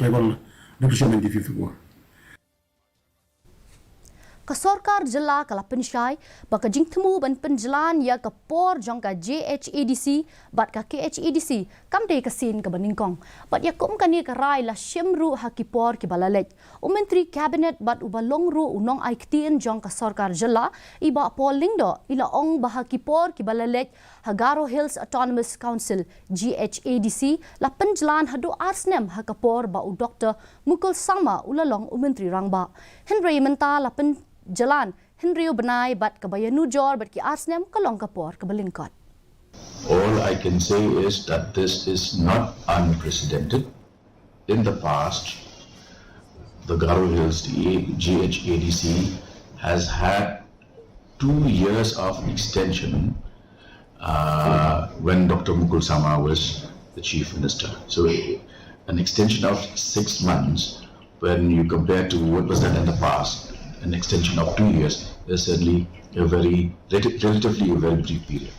regol repression di fifu. Ka Sorkar Jylla kala Pynshai baka Jingthmu ban Pynjlan ya ka por jong ka JHADC bat ka KHADC kam dei ka sin ka baningkong bat ya kum kani ka rai la shimru ha ki por ki balalej menteri cabinet bat ubalong ru unong ai ktien jong ka Sorkar Jylla iba polling do ila ong bah ki por ki balalej Garo Hills Autonomous Council GHADC la Pynjlan hadu arsnem ha ka por ba u Dr Mukul Sama ulalong menteri rangba Henry menta la Pynjlan Henry benai bat kabayanu jor bat ki arsnem kalong kapor kabalingkot. All I can say is that this is not unprecedented. In the past, the Garo Hills GHADC has had 2 years of extension when Dr. Mukul Sama was the Chief Minister. So an extension of 6 months when you compare to what was done in the past. An extension of 2 years is certainly relatively a very brief period.